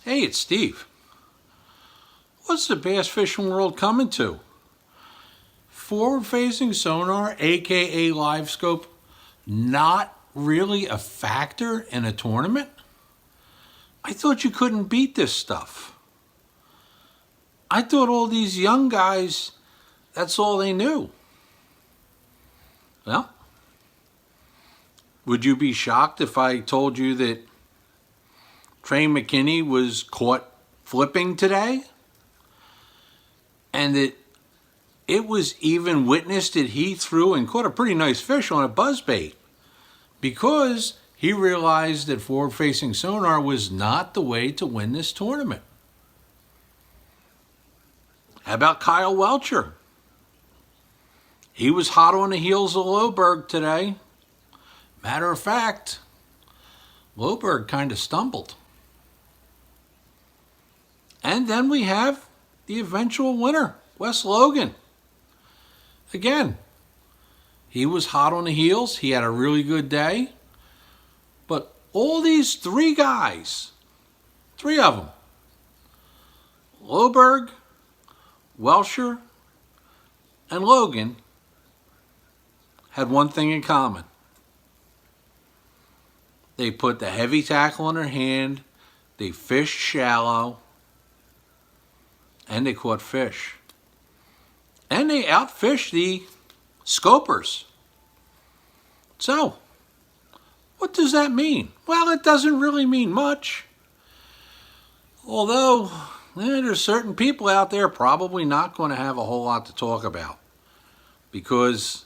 Hey, it's Steve. What's the bass fishing world coming to? Forward-facing sonar, aka live scope, not really a factor in a tournament? I thought you couldn't beat this stuff. I thought all these young guys, that's all they knew. Well, would you be shocked if I told you that Trey McKinney was caught flipping today? And that it was even witnessed that he threw and caught a pretty nice fish on a buzzbait because he realized that forward-facing sonar was not the way to win this tournament. How about Kyle Welcher? He was hot on the heels of Loberg today. Matter of fact, Loberg kind of stumbled. And then we have the eventual winner, Wes Logan. Again, he was hot on the heels. He had a really good day. But all these three guys, three of them, Loberg, Welcher, and Logan, had one thing in common. They put the heavy tackle in their hand, they fished shallow, and they caught fish. And they outfished the scopers. So, what does that mean? Well, it doesn't really mean much. Although, there's certain people out there probably not going to have a whole lot to talk about because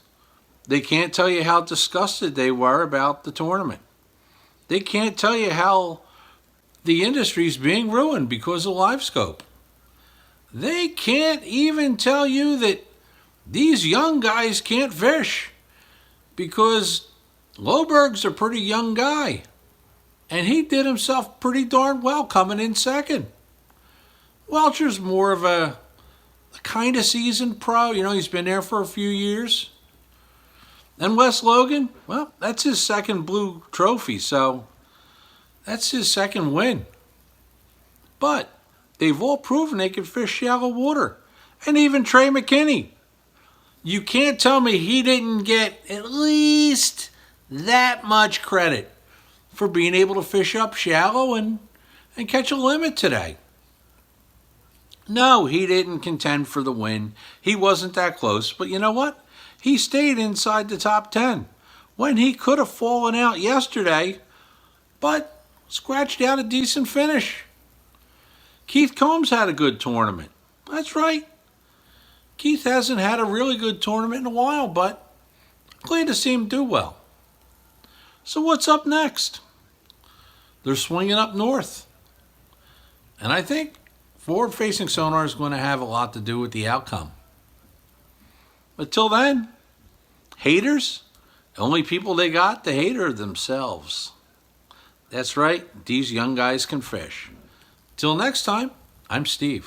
they can't tell you how disgusted they were about the tournament. They can't tell you how the industry's being ruined because of LiveScope. They can't even tell you that these young guys can't fish because Loberg's a pretty young guy and he did himself pretty darn well coming in second. Welcher's more of a kind of seasoned pro. You know, he's been there for a few years. And Wes Logan, well, that's his second blue trophy, so that's his second win. But they've all proven they can fish shallow water. And even Trey McKinney. You can't tell me he didn't get at least that much credit for being able to fish up shallow and catch a limit today. No, he didn't contend for the win. He wasn't that close. But you know what? He stayed inside the top 10 when he could have fallen out yesterday, but scratched out a decent finish. Keith Combs had a good tournament. That's right. Keith hasn't had a really good tournament in a while, but glad to see him do well. So what's up next? They're swinging up north. And I think forward-facing sonar is going to have a lot to do with the outcome. But till then, haters, the only people they got to hate are themselves. That's right, these young guys can fish. Till next time, I'm Steve.